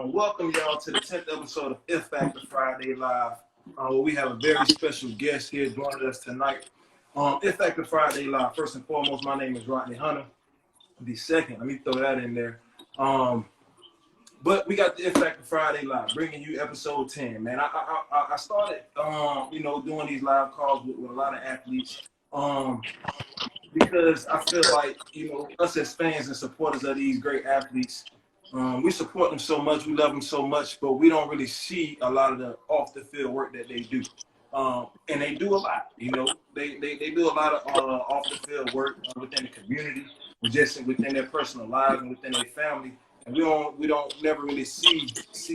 Welcome y'all to the 10th episode of F Factor Friday Live. Where we have a very special guest here joining us tonight. F Factor Friday Live. First and foremost, my name is Rodney Hunter. The second, let me throw that in there. But we got the F Factor Friday Live, bringing you episode 10. Man, I started, doing these live calls with a lot of athletes. Because I feel like, us as fans and supporters of these great athletes, we support them so much, we love them so much, but we don't really see a lot of the off the field work that they do. And they do a lot, they do a lot of off the field work within the community, just within their personal lives and within their family. And we don't never really see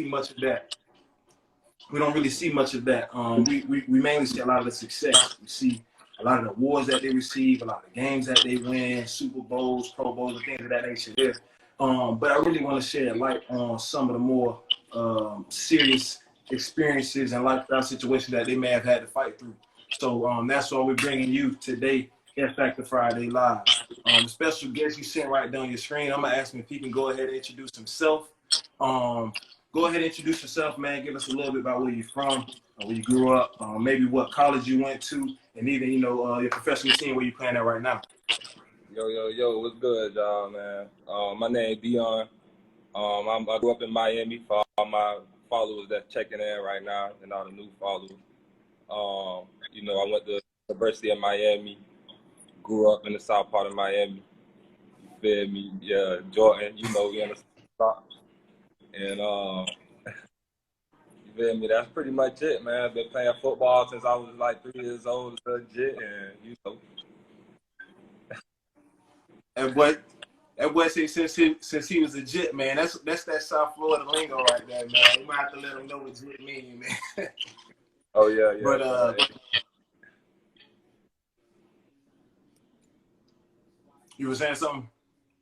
much of that. We don't really see much of that. We mainly see a lot of the success. We see a lot of the awards that they receive, a lot of games that they win, Super Bowls, Pro Bowls, and things of that nature there. But I really want to shed light on some of the more serious experiences and lifestyle situations that they may have had to fight through. So that's why we're bringing you today, F Factor Friday Live. The special guest you see right down your screen, I'm going to ask him if he can go ahead and introduce himself. Go ahead and introduce yourself, man. Give us a little bit about where you're from, where you grew up, maybe what college you went to, and even, your professional team where you're playing at right now. Yo, what's good, y'all, man? My name is Deon. I grew up in Miami for all my followers that's checking in right now and all the new followers. I went to the University of Miami, grew up in the south part of Miami. You feel me? Yeah, Jordan, we in the south. And, you feel me? That's pretty much it, man. I've been playing football since I was like 3 years old, legit, and, That boy said since he was legit, man. That's that South Florida lingo right there, man. You might have to let him know what legit means, man. Oh yeah. But you were saying something?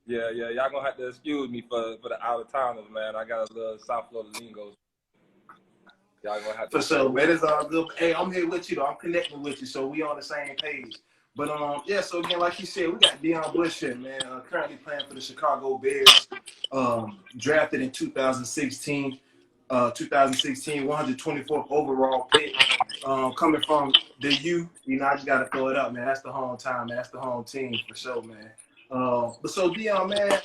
Yeah. Y'all gonna have to excuse me for the out of towners, man. I got a little South Florida lingo. Y'all gonna have to. For sure, man. It's all good. Hey, I'm here with you though. I'm connecting with you, so we on the same page. But so again, like you said, we got Deon Bush here, man. Currently playing for the Chicago Bears. Drafted in 2016, 124th overall pick. Coming from the U, I just gotta throw it up, man. That's the hometown, man. That's the home team for sure, man. But so Deon, man,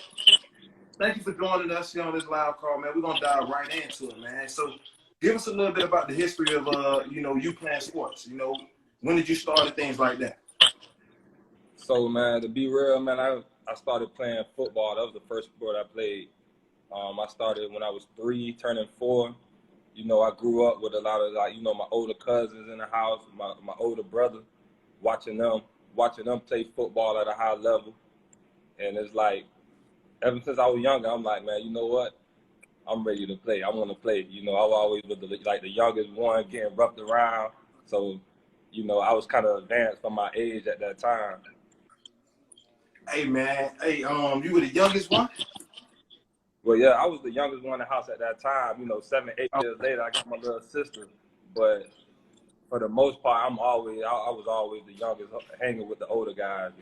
thank you for joining us here on this live call, man. We're gonna dive right into it, man. So give us a little bit about the history of you playing sports. When did you start and things like that? So, man, to be real, man, I started playing football. That was the first sport I played. I started when I was 3, turning 4. I grew up with a lot of, my older cousins in the house, my older brother, watching them play football at a high level. And it's like, ever since I was younger, I'm like, man, you know what? I'm ready to play. I want to play. I was always with the youngest one, getting roughed around. So, I was kind of advanced for my age at that time. Hey man, you were the youngest one? Well, yeah, I was the youngest one in the house at that time. 7, 8 years later, I got my little sister. But for the most part, I was always the youngest, hanging with the older guys.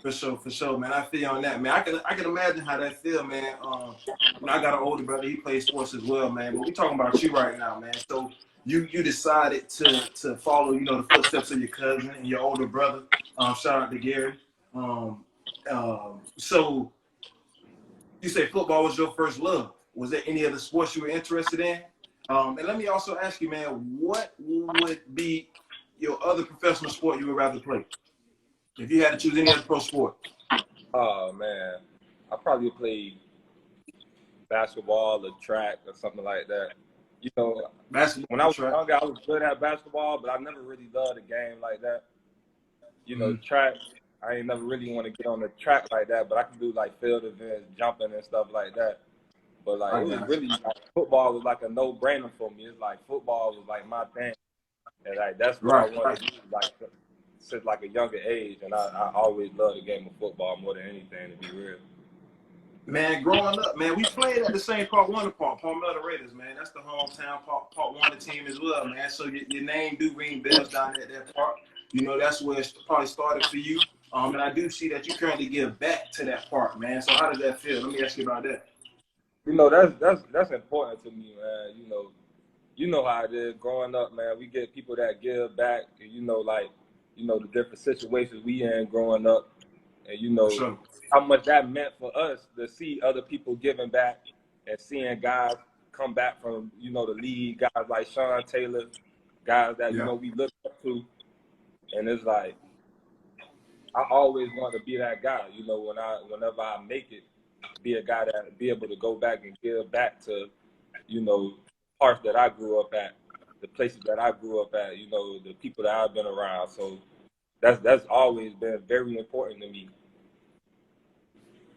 For sure, man. I feel on that, man. I can imagine how that feel, man. I got an older brother. He plays sports as well, man. But we talking about you right now, man. So you decided to follow, the footsteps of your cousin and your older brother. Shout out to Gary. So you say football was your first love. Was there any other sports you were interested in? And let me also ask you, man, what would be your other professional sport you would rather play? If you had to choose any other pro sport. Oh, man. I probably played basketball or track or something like that. Basketball, when I was younger, I was good at basketball, but I never really loved the game like that. Track, I ain't never really want to get on the track like that, but I can do like field events, jumping and stuff like that. But it was really football was like a no-brainer for me. It's like football was like my thing, and that's what I wanted to do since like a younger age. And I always loved the game of football more than anything, to be real. Man, growing up, man, we played at the same Part 1 park, Palmetto Raiders, man. That's the hometown Part 1 team as well, man. So your name do ring bells down at that park. That's where it probably started for you. And I do see that you currently give back to that park, man. So how does that feel? Let me ask you about that. You know, that's important to me, man. You know how it is growing up, man. We get people that give back, and like, the different situations we in growing up, and For sure. how much that meant for us to see other people giving back and seeing guys come back from the league, guys like Sean Taylor, guys that Yeah. we look up to, and it's like I always want to be that guy. Whenever I make it, be a guy that be able to go back and give back to parts that I grew up at, the places that I grew up at, the people that I've been around. So that's always been very important to me.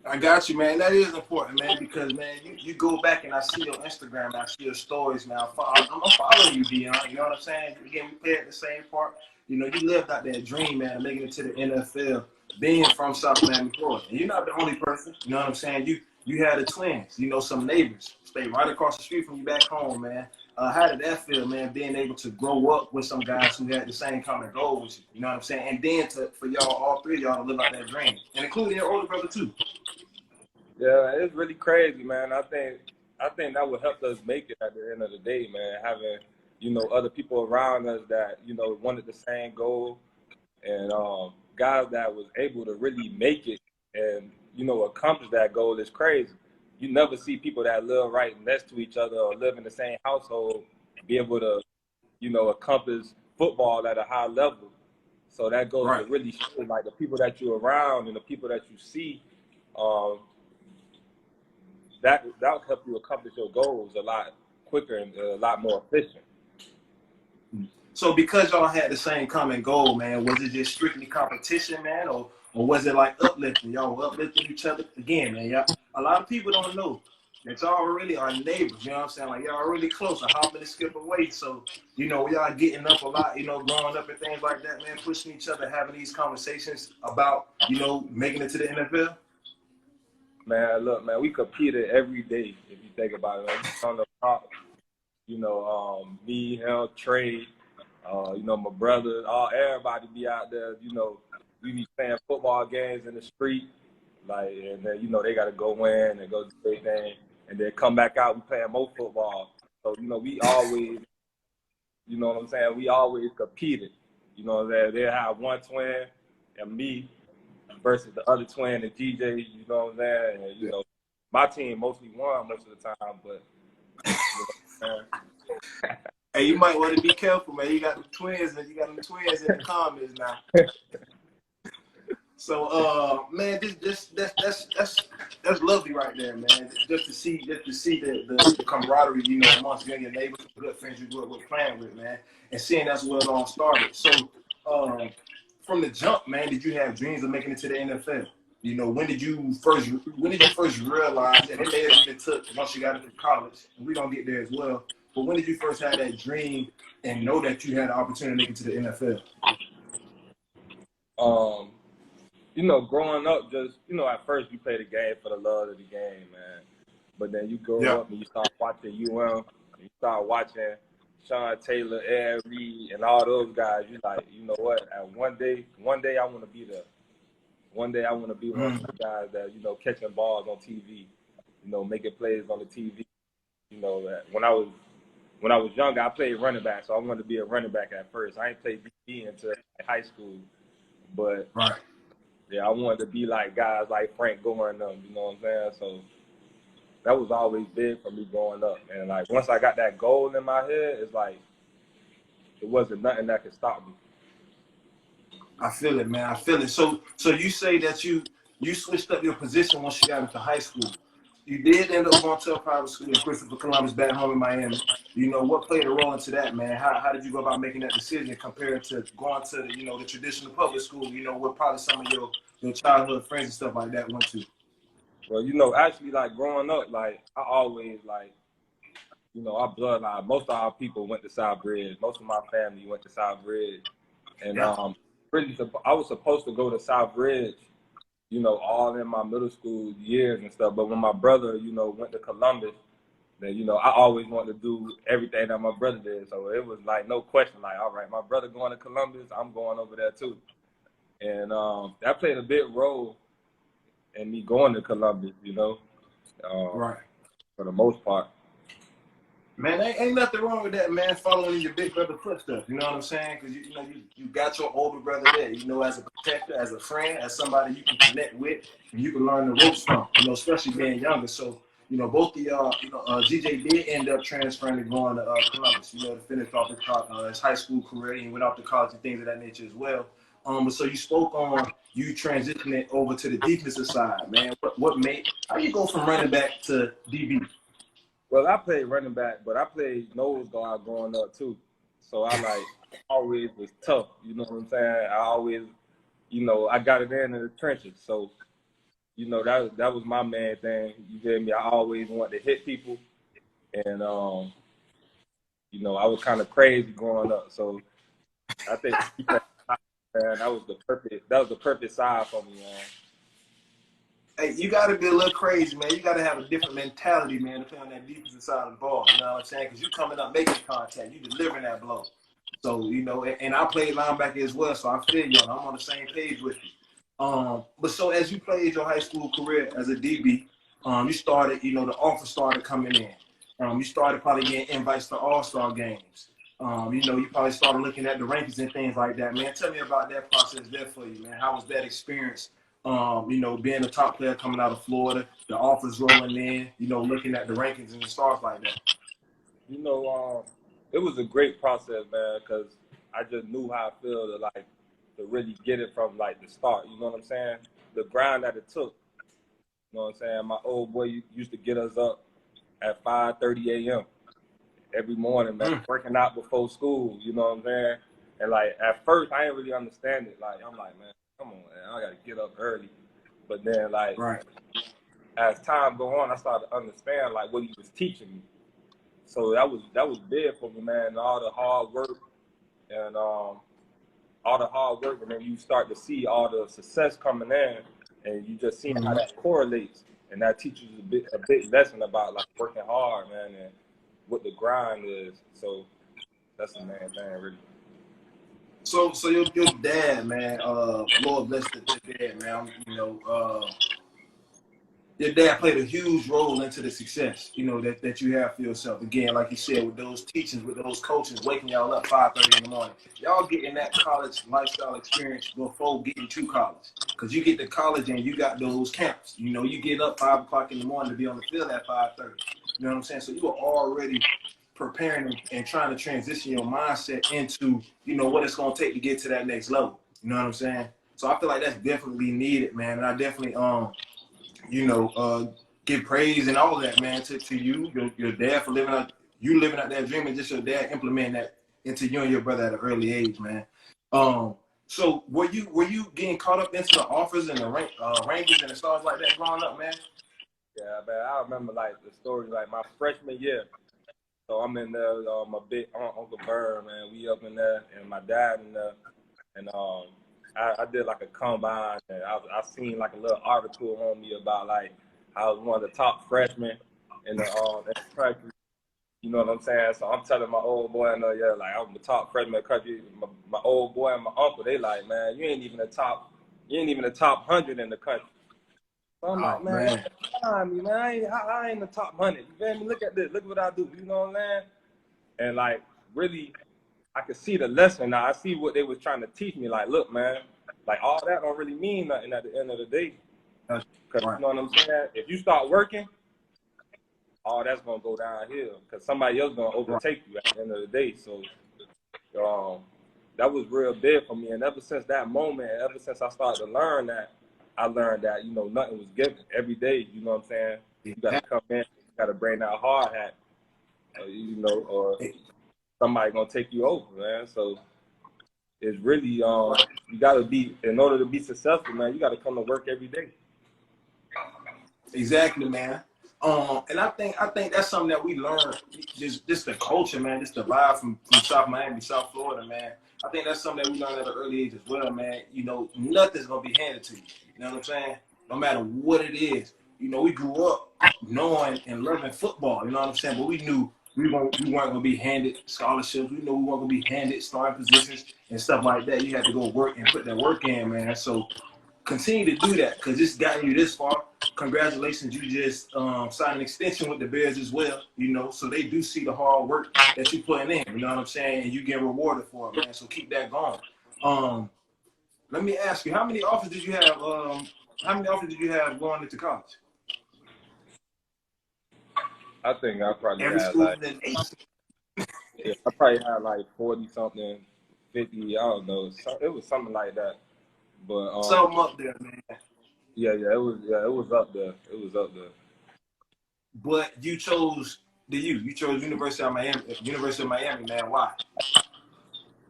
I got you, man. That is important, man, because, man, you go back and I see your Instagram, I see your stories now. I'm following you, Deon. You know what I'm saying? Again, we play at the same part. You lived out that dream, man, of making it to the NFL, being from South Miami, Florida. And you're not the only person. You know what I'm saying? You had the twins, some neighbors stay right across the street from you back home, man. How did that feel, man, being able to grow up with some guys who had the same common goals, you know what I'm saying? And then for y'all, all three of y'all to live out that dream, and including your older brother, too. Yeah, it's really crazy, man. I think that would help us make it at the end of the day, man. Having other people around us that wanted the same goal, and guys that was able to really make it and accomplish that goal is crazy. You never see people that live right next to each other or live in the same household be able to accomplish football at a high level. So that goes to Right. really show like the people that you're around and the people that you see. Um, that'll help you accomplish your goals a lot quicker and a lot more efficient. So because y'all had the same common goal, man, was it just strictly competition, man, or was it like uplifting? Y'all were uplifting each other again, man. Yeah, a lot of people don't know that y'all really are neighbors. You know what I'm saying? Like y'all are really close. A hop and a skip away. So y'all getting up a lot. Growing up and things like that, man. Pushing each other, having these conversations about making it to the NFL. Man, look, man, we competed every day if you think about it. Like, on the top, me, him, Trey, my brother, everybody be out there. We be playing football games in the street, like, and then they got to go in and go do their thing, and then come back out. We playing more football, so we always, what I'm saying, we always competed. They have one twin and me versus the other twin and GJ. You know what I'm saying? And, my team mostly won most of the time, but Hey, you might want to be careful, man. You got the twins, and you got the twins in the comments now. So, man, that's lovely right there, man. Just to see the camaraderie, amongst you and your neighbors, good friends you grew up with, playing with, man, and seeing that's where it all started. So, from the jump, man, did you have dreams of making it to the NFL? When did you first realize, and it may have even took once you got into college, and we're gonna get there as well. But when did you first have that dream and know that you had the opportunity to make it to the NFL? Growing up, just at first you play the game for the love of the game, man. But then you grow Yeah. up and you start watching UM, and you start watching Sean Taylor, Ed Reed, and all those guys. You like, you know what? And one day I want to be there. One day I want to be one of the guys that catching balls on TV, making plays on the TV. When I was younger, I played running back, so I wanted to be a running back at first. I ain't played DB until high school, but Right. yeah, I wanted to be like guys like Frank Gore and them. You know what I'm saying? So that was always big for me growing up. And like once I got that goal in my head, it's like it wasn't nothing that could stop me. I feel it, man. I feel it. So you say that you switched up your position once you got into high school. You did end up going to a private school in Christopher Columbus back home in Miami. What played a role into that, man? How did you go about making that decision compared to going to the traditional public school, where probably some of your childhood friends and stuff like that went to? Well, actually like growing up, like I always like, our bloodline, most of our people went to South Bridge. Most of my family went to South Bridge. And Yeah. really I was supposed to go to South Bridge, all in my middle school years and stuff. But when my brother, went to Columbus, then, I always wanted to do everything that my brother did. So it was like no question, like, all right, my brother going to Columbus, I'm going over there too. And that played a big role in me going to Columbus, Right. for the most part. Man, ain't nothing wrong with that, man. Following your big brother footsteps, you know what I'm saying? Because you got your older brother there, as a protector, as a friend, as somebody you can connect with, and you can learn the ropes from, especially being younger. So, both of y'all, GJ did end up transferring and going to Columbus, to finish off his high school career. He went off to college and things of that nature as well. But so you spoke on you transitioning over to the defensive side, man. How you go from running back to DB? Well, I played running back, but I played nose guard growing up too. So I always was tough. You know what I'm saying? I always, I got it in the trenches. So, that was my main thing. You feel me? I always wanted to hit people, and I was kind of crazy growing up. So I think man, that was the perfect side for me, man. Hey, you got to be a little crazy, man. You got to have a different mentality, man, to play on that defensive side of the ball. You know what I'm saying? Because you coming up making contact, you delivering that blow. So, and I played linebacker as well, so I feel you. I'm on the same page with you. But so as you played your high school career as a DB, you started, the offers started coming in. You started probably getting invites to all-star games. You probably started looking at the rankings and things like that, man. Tell me about that process there for you, man. How was that experience? Being a top player coming out of Florida, the offers rolling in, looking at the rankings and the stars like that. It was a great process, man, because I just knew how I feel to really get it from the start. You know what I'm saying? The grind that it took. You know what I'm saying? My old boy used to get us up at 5:30 a.m. every morning, man, working out before school. You know what I'm saying? And at first, I didn't really understand it. I'm like, man, come on, man, I gotta get up early. But then, right. As time go on, I started to understand what he was teaching me. So that was big for me, man. All the hard work and then you start to see all the success coming in, and you just see how that correlates, and that teaches you a big lesson about working hard, man, and what the grind is. So that's the main thing, really. So your dad, man, Lord bless the dad, man. Your dad played a huge role into the success, that you have for yourself. Again, like you said, with those teachings, with those coaches, waking y'all up 5:30 in the morning. Y'all getting that college lifestyle experience before getting to college. Because you get to college and you got those camps. You get up 5 o'clock in the morning to be on the field at 5:30. You know what I'm saying? So you were already preparing and trying to transition your mindset into, what it's going to take to get to that next level. You know what I'm saying? So I feel like that's definitely needed, man. And I definitely, give praise and all of that, man, to you, your dad for living out that dream, and just your dad implementing that into you and your brother at an early age, man. So were you getting caught up into the offers and the rankings and the stars like that growing up, man? Yeah, man, I remember the story my freshman year. So I'm in there, my big Uncle Bird, man. We up in there, and my dad in there, and I did a combine, and I seen a little article on me about I was one of the top freshmen in the country. You know what I'm saying? So I'm telling my old boy, I'm the top freshman in the country. My old boy and my uncle, they man, you ain't even the top 100 in the country. So I'm man, me, man, I ain't the top 100. You feel me? Look at this. Look what I do. You know what I'm saying? And really, I could see the lesson now. I see what they was trying to teach me. Look, man, all that don't really mean nothing at the end of the day. Because you know what I'm saying? If you start working, all that's gonna go downhill because somebody else gonna overtake you at the end of the day. So that was real big for me. And ever since that moment, ever since I started to learn that, I learned that, nothing was given every day. You know what I'm saying? You got to come in, you got to bring that hard hat, or somebody going to take you over, man. So it's really, you got to be, in order to be successful, man, you got to come to work every day. Exactly, man. And I think that's something that we learned, just the culture, man, just the vibe from South Miami, South Florida, man. I think that's something that we learned at an early age as well, man. Nothing's gonna be handed to you. You know what I'm saying? No matter what it is. We grew up knowing and loving football. You know what I'm saying? But we knew we weren't gonna be handed scholarships. We knew we weren't gonna be handed starting positions and stuff like that. You had to go work and put that work in, man. So continue to do that because it's gotten you this far. Congratulations, you just signed an extension with the Bears as well, so they do see the hard work that you putting in, you know what I'm saying, and you get rewarded for it, man, so keep that going. Let me ask you, how many offers did you have going into college? I think I probably Every had school like, in the nation. yeah, I probably had like 40 something, 50, I don't know. It was something like that. But Something up there, man. yeah, it was up there. It was up there. But you chose you chose University of Miami, man. Why?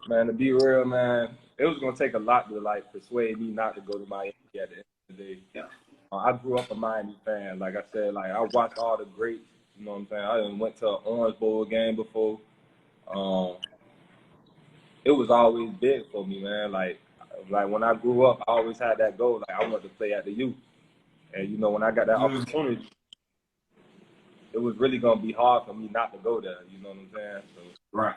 Man, to be real, man, it was gonna take a lot to like persuade me not to go to Miami at the end of the day. Yeah. I grew up a Miami fan. Like I said, like I watched all the greats. You know what I'm saying? I even went to an Orange Bowl game before. It was always big for me, man. Like when I grew up, I always had that goal. Like I wanted to play at the youth, and when I got that opportunity, it was really gonna be hard for me not to go there. You know what I'm saying? So, right.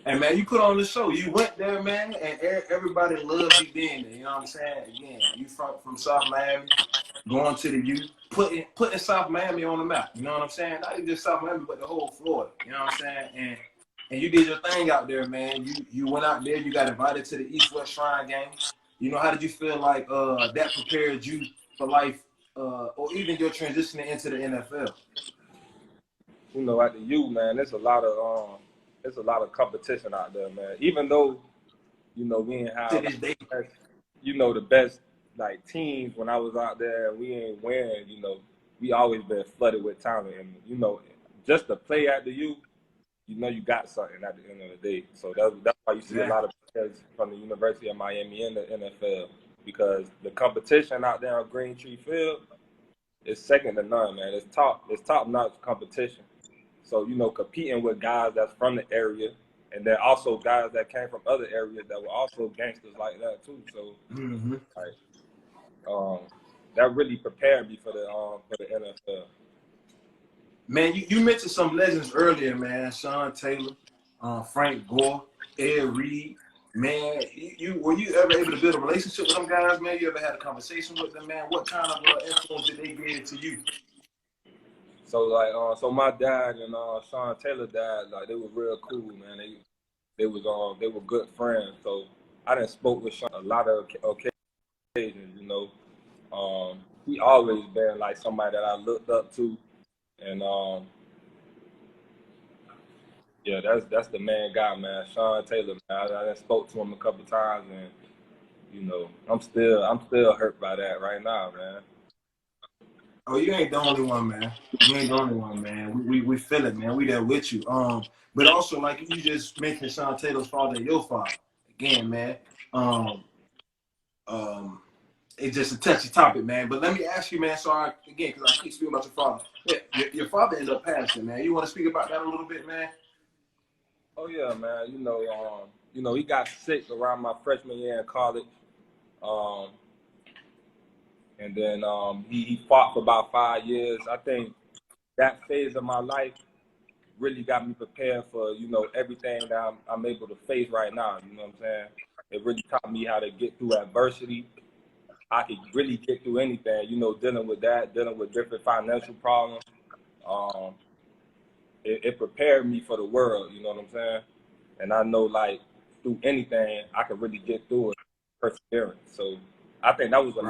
And man, you put on the show. You went there, man, and everybody loved you being there. You know what I'm saying? Again, you from South Miami, going to the U, putting South Miami on the map. You know what I'm saying? Not even just South Miami, but the whole Florida. You know what I'm saying? And you did your thing out there, man. You went out there. You got invited to the East-West Shrine game. How did you feel like that prepared you for life, or even your transitioning into the NFL? At the U, man, there's a lot of competition out there, man. Even though we didn't have To this day, the best like teams when I was out there, and we ain't win. We always been flooded with talent, and just to play at the U, you got something at the end of the day. So that's why you see a lot of players from the University of Miami in the NFL, because the competition out there on Green Tree Field is second to none, man. It's top notch competition. So competing with guys that's from the area, and then also guys that came from other areas that were also gangsters like that too. So that really prepared me for the NFL. Man, you mentioned some legends earlier, man. Sean Taylor, Frank Gore, Ed Reed. Man, were you ever able to build a relationship with them guys, man? You ever had a conversation with them, man? What kind of influence did they give to you? So so my dad and Sean Taylor dad, like they were real cool, man. They were good friends. So I done spoke with Sean a lot of occasions. He always been like somebody that I looked up to, and yeah, that's the main guy, man. Sean Taylor, man. I done spoke to him a couple times, and I'm still hurt by that right now, man. Oh, you ain't the only one, man. You ain't the only one, man. We feel it, man. We there with you. But also like you just mentioned Sean Taylor's father and your father. Again, man. It's just a touchy topic, man. But let me ask you, man. Sorry again, because I keep speaking about your father. Yeah, your father ended up passing, man. You want to speak about that a little bit, man? Oh yeah, man. He got sick around my freshman year in college, and then he fought for about 5 years. I think that phase of my life really got me prepared for everything that I'm able to face right now. You know what I'm saying? It really taught me how to get through adversity. I could really get through anything. Dealing with different financial problems. It prepared me for the world. You know what I'm saying? And I know, like, through anything, I could really get through it. Perseverance. So I think that was the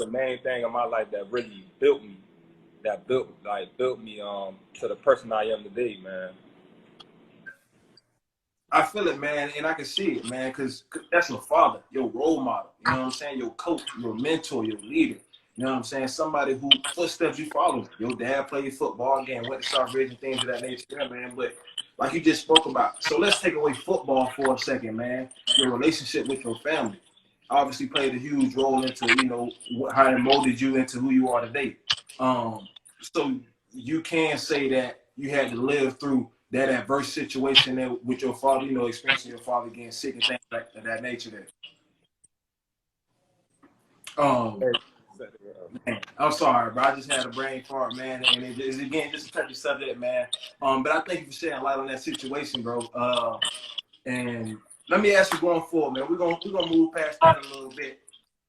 main thing in my life that really built me. That built me to the person I am today, man. I feel it, man, and I can see it, man, because that's your father, your role model. You know what I'm saying? Your coach, your mentor, your leader. You know what I'm saying? Somebody who footsteps you follow. Your dad played football again, went to Southridge and things of that nature, man. But like you just spoke about, so let's take away football for a second, man. Your relationship with your family obviously played a huge role into how it molded you into who you are today. So you can say that you had to live through that adverse situation there with your father, experiencing your father getting sick and things like that nature there. Man, I'm sorry, bro. I just had a brain fart, man, and it is again just a touchy subject, man. But I thank you for shedding light on that situation, bro. And let me ask you going forward, man. We're gonna move past that a little bit.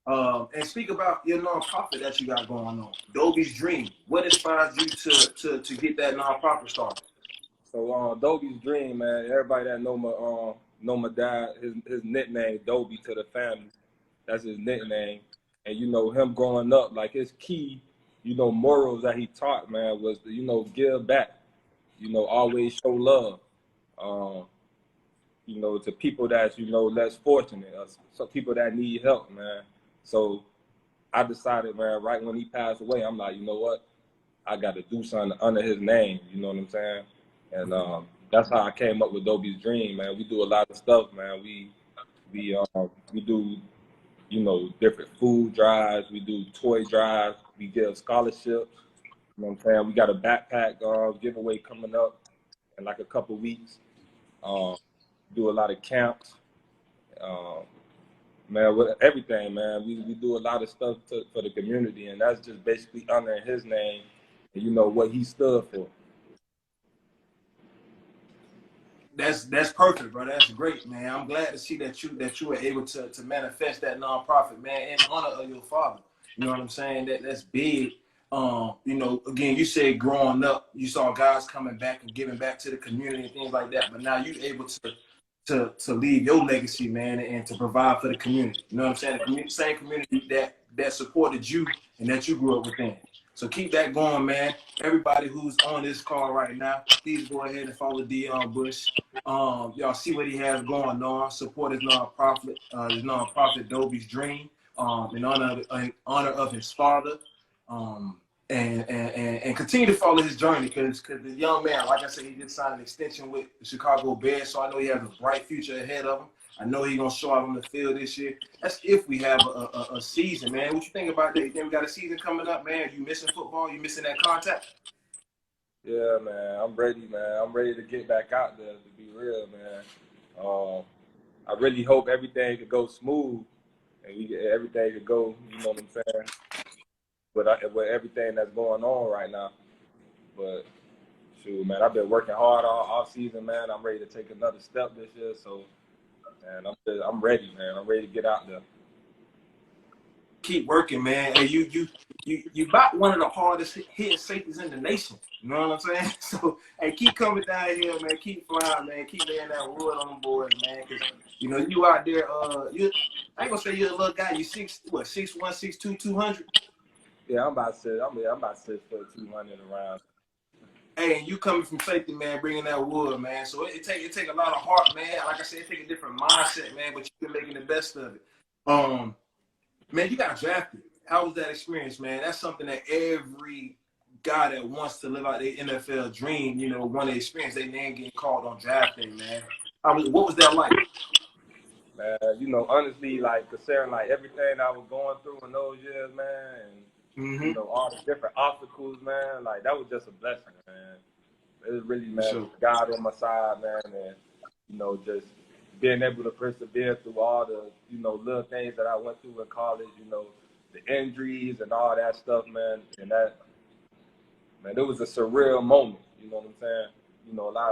And speak about your nonprofit that you got going on, Dobie's Dream. What inspires you to get that nonprofit started? So Dobie's Dream, man. Everybody that know my dad, his nickname Dobie to the family. That's his nickname. And him growing up, like his key, morals that he taught, man, was to give back. Always show love. Um, to people that's less fortunate, some people that need help, man. So I decided, man, right when he passed away, I'm like, you know what? I got to do something under his name. You know what I'm saying? And that's how I came up with Dobie's Dream, man. We do a lot of stuff, man. We do different food drives. We do toy drives. We give scholarships. You know what I'm saying? We got a backpack giveaway coming up in like a couple weeks. Um, do a lot of camps. Um, Man, with everything, man. We do a lot of stuff for the community, and that's just basically honoring his name and what he stood for. That's perfect, bro. That's great, man. I'm glad to see that you were able to manifest that nonprofit, man, in honor of your father. You know what I'm saying? That's big. Again, you said growing up, you saw guys coming back and giving back to the community and things like that. But now you're able to leave your legacy, man, and to provide for the community. You know what I'm saying? The same community that supported you and that you grew up within. So keep that going, man. Everybody who's on this call right now, please go ahead and follow Deon Bush. Y'all see what he has going on. Support his nonprofit Dobie's Dream, in honor of his father. And continue to follow his journey because the young man, like I said, he just signed an extension with the Chicago Bears, so I know he has a bright future ahead of him. I know he's gonna show out on the field this year. That's if we have a season, man. What you think about that? You think we got a season coming up, man? You missing football? You missing that contact? Yeah, man. I'm ready, man. I'm ready to get back out there. To be real, man. I really hope everything could go smooth and everything could go. You know what I'm saying? With everything that's going on right now, but shoot, man, I've been working hard all season, man. I'm ready to take another step this year, so man, I'm ready, man. I'm ready to get out there. Keep working, man. Hey, you about one of the hardest hitting safeties in the nation. You know what I'm saying? So, hey, keep coming down here, man. Keep flying, man. Keep laying that wood on them boys, man. Cause you out there. I ain't gonna say you're a little guy. You 6'1", 6'2", 200. Yeah, I'm about 6'2", 200 around. Hey, and you coming from safety, man, bringing that wood, man. So it take a lot of heart, man. Like I said, it take a different mindset, man. But you've been making the best of it. Man, you got drafted. How was that experience, man? That's something that every guy that wants to live out their NFL dream, want to experience. Their name getting called on draft day, man. What was that like? Man, honestly, like considering like everything I was going through in those years, man, and all the different obstacles, man, like that was just a blessing, man. It was really, man, Sure. God on my side, man, and just being able to persevere through all the little things that I went through in college, the injuries and all that stuff, man, and that, man, it was a surreal moment. You know what I'm saying?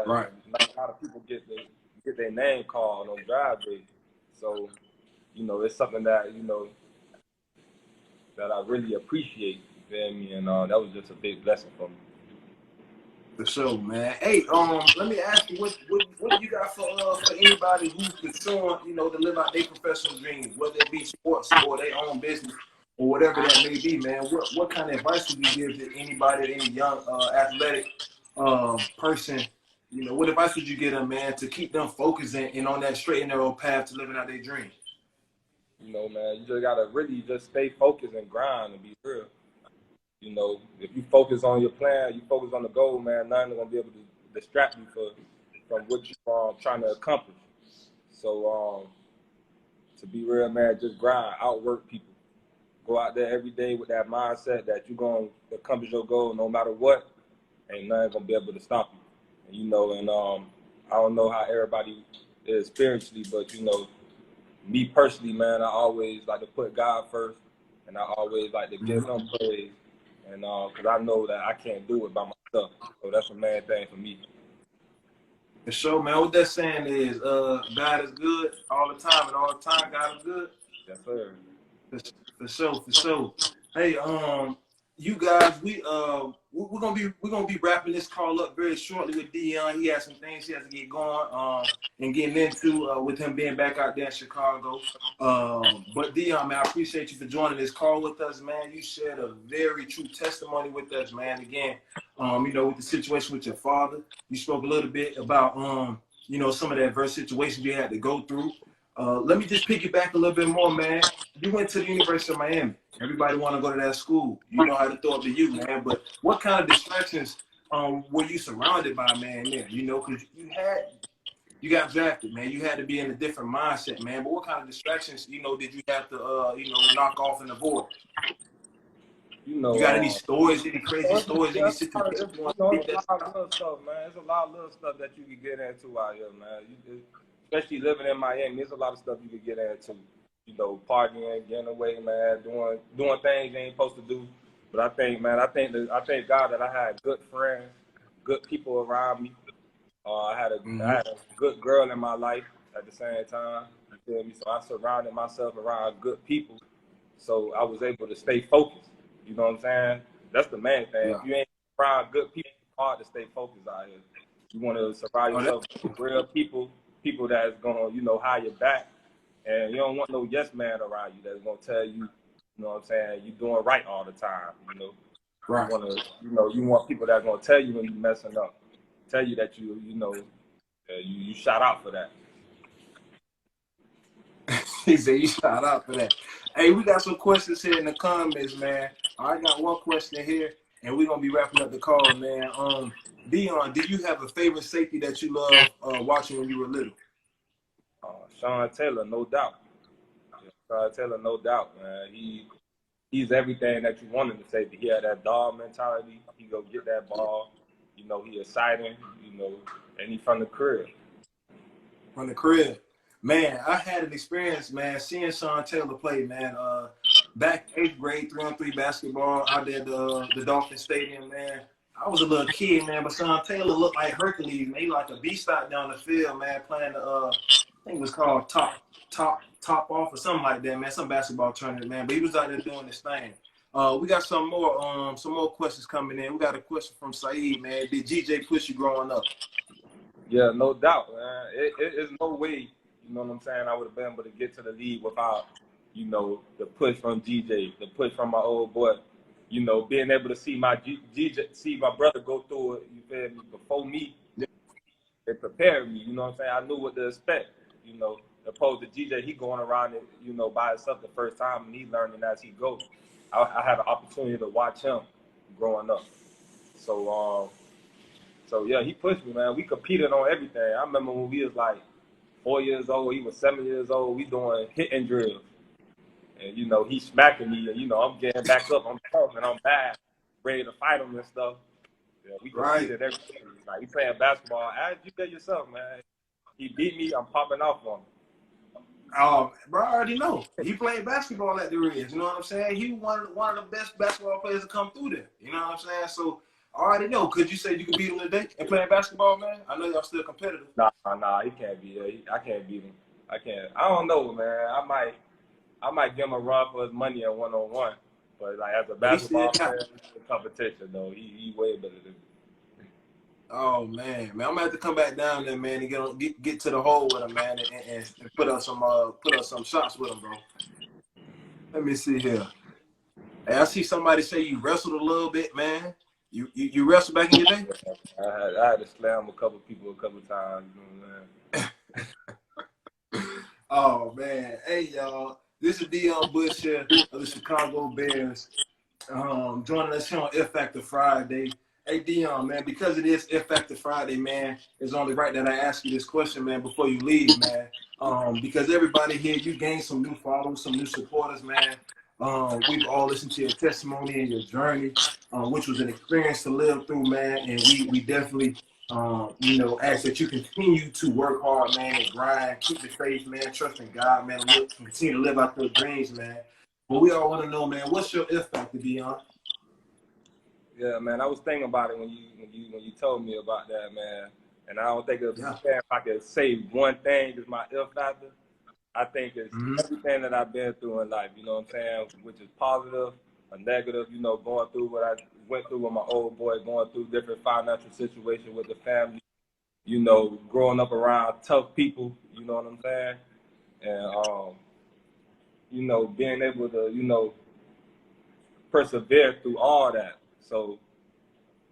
Right. A lot of people get their name called on drive day. So, it's something that, that I really appreciate, you feel me? And that was just a big blessing for me. For sure, man. Hey, let me ask you, what you got for anybody who's pursuing, to live out their professional dreams, whether it be sports or their own business or whatever that may be, man. What kind of advice would you give to anybody, any young athletic person? What advice would you give them, man, to keep them focusing and on that straight and narrow path to living out their dreams? Man, you just gotta really just stay focused and grind and be real. If you focus on your plan, you focus on the goal, man, nothing's gonna be able to distract you from what you're trying to accomplish. So, to be real, man, just grind, outwork people. Go out there every day with that mindset that you're gonna accomplish your goal no matter what. Ain't nothing gonna be able to stop you. And I don't know how everybody is spiritually, but me personally, man, I always like to put God first, and I always like to give Him praise, and because I know that I can't do it by myself, so that's the main thing for me. For sure, man. What that saying is, God is good all the time, and all the time God is good. Yes, sir. For, for sure, for sure. Hey, you guys, we're gonna be wrapping this call up very shortly with Deon. He has some things he has to get going, and getting into, with him being back out there in Chicago. But Deon, man, I appreciate you for joining this call with us, man. You shared a very true testimony with us, man. Again, with the situation with your father, you spoke a little bit about, some of the adverse situations you had to go through. Let me just piggyback a little bit more, man. You went to the University of Miami. Everybody want to go to that school. You know how to throw up to you, man. But what kind of distractions were you surrounded by, man? There, because you got drafted, man. You had to be in a different mindset, man. But what kind of distractions, did you have to, knock off and avoid? You know, You got any stories, any crazy stories, any it's, situations you want to it's take a that? lot of little stuff, man. It's a lot of little stuff that you can get into out here, man. Especially living in Miami, there's a lot of stuff you can get into. Partying, getting away, man, doing things you ain't supposed to do. But I think, man, I thank God that I had good friends, good people around me. I had a good girl in my life at the same time. You feel me? So I surrounded myself around good people, so I was able to stay focused. You know what I'm saying? That's the main thing. Yeah. If you ain't around good people, it's hard to stay focused out here. You want to surround yourself with real people that's gonna, have your back, and you don't want no yes man around you that's gonna tell you, you know what I'm saying, you doing right all the time. Right. You want people that's gonna tell you when you messing up, tell you that you shot out for that. He said you shout out for that. Hey, we got some questions here in the comments, man. I got one question here, and we're gonna be wrapping up the call, man. Deon, do you have a favorite safety that you love watching when you were little? Sean Taylor, no doubt. Sean Taylor, no doubt, man. He's everything that you wanted to safety. He had that dog mentality. He go get that ball. He exciting. And he from the crib. From the crib. Man, I had an experience, man, seeing Sean Taylor play, man. Back 8th grade, 3-on-3 basketball out there at the Dolphin Stadium, man. I was a little kid, man, but Sean Taylor looked like Hercules, man. He like a beast out down the field, man, playing the I think it was called top off or something like that, man. Some basketball tournament, man. But he was out there doing his thing. We got some more questions coming in. We got a question from Saeed, man. Did GJ push you growing up? Yeah, no doubt, man. It's no way, you know what I'm saying, I would have been able to get to the league without, the push from GJ, the push from my old boy. Being able to see see my brother go through it, you feel me, before me, it prepared me, you know what I'm saying? I knew what to expect, opposed to GJ, he going around it, by himself the first time, and he learning as he goes. I had an opportunity to watch him growing up. So yeah, he pushed me, man. We competed on everything. I remember when we was like 4 years old, he was 7 years old, we doing hitting drills. And he smacking me, and I'm getting back up, I'm tough and I'm bad, ready to fight him and stuff. Yeah, we competed every day. Like, he playing basketball. As you get yourself, man. He beat me, I'm popping off on him. Bro, I already know. He played basketball at the Reds. You know what I'm saying? He was one of the best basketball players to come through there. You know what I'm saying? So I already know. Could you say you could beat him today and playing basketball, man? I know y'all still competitive. Nah, he can't be there. I can't beat him. I can't. I don't know, man. I might give him a run for his money at 1-on-1. But like as a basketball player, competition though, he way better than me. Oh man, I'm gonna have to come back down there, man, and get to the hole with him, man, and put up some shots with him, bro. Let me see here. Hey, I see somebody say you wrestled a little bit, man. You wrestled back in your day? I had to slam a couple people a couple times. You know what I'm saying? Oh man, hey y'all, this is Deon Bush here of the Chicago Bears. Joining us here on F Factor Friday. Hey Deon, man, because it is F Factor Friday, man, it's only right that I ask you this question, man, before you leave, man. Because everybody here, you gained some new followers, some new supporters, man. We've all listened to your testimony and your journey, which was an experience to live through, man. And we definitely, ask that you continue to work hard, man, and grind, keep the faith, man, trust in God, man, and continue to live out your dreams, man. But we all want to know, man, what's your F Factor, Deon? Yeah, man, I was thinking about it when you told me about that, man. And I don't think if Yeah. I could say one thing is my F factor, I think it's Mm-hmm. everything that I've been through in life, you know what I'm saying, which is positive or negative, you know, going through what I went through with my old boy, going through different financial situations with the family, you know, growing up around tough people, you know what I'm saying? And, you know, being able to, you know, persevere through all that. So,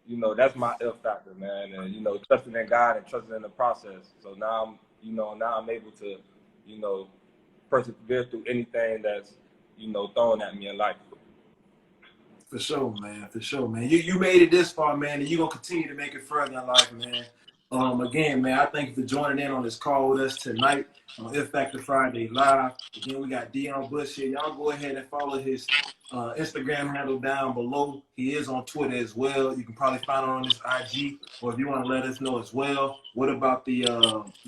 you know, that's my F factor, man. And, you know, trusting in God and trusting in the process. So now I'm able to, you know, persevere through anything that's, you know, thrown at me in life. For sure, man. For sure, man. You made it this far, man, and you're gonna continue to make it further in life, man. Again, man, I thank you for joining in on this call with us tonight on If Factor Friday Live. Again, we got Deon Bush here. Y'all go ahead and follow his Instagram handle down below. He is on Twitter as well. You can probably find him on his IG, or if you want to let us know as well. What about the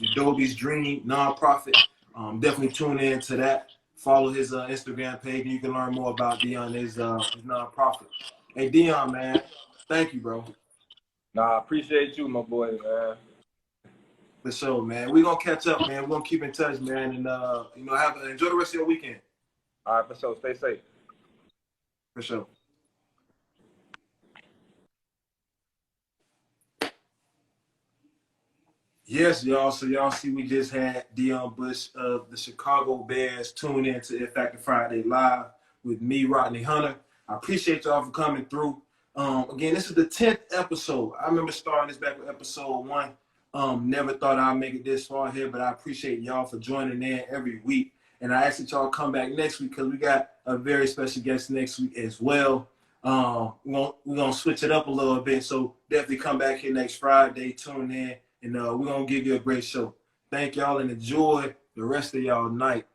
Adobe's Dream nonprofit? Definitely tune in to that. Follow his Instagram page, and you can learn more about Deon, his nonprofit. Hey, Deon, man, thank you, bro. Nah, I appreciate you, my boy, man. For sure, man. We're gonna catch up, man. We're gonna keep in touch, man, and you know, enjoy the rest of your weekend. All right, for sure. Stay safe. For sure. Yes, y'all. So y'all see, we just had Deon Bush of the Chicago Bears tune in to If Factor Friday Live with me, Rodney Hunter. I appreciate y'all for coming through. Again, this is the 10th episode. I remember starting this back with episode 1. Never thought I'd make it this far here, but I appreciate y'all for joining in every week. And I ask that y'all come back next week because we got a very special guest next week as well. We're gonna switch it up a little bit. So definitely come back here next Friday, tune in, and we're going to give you a great show. Thank y'all and enjoy the rest of y'all night.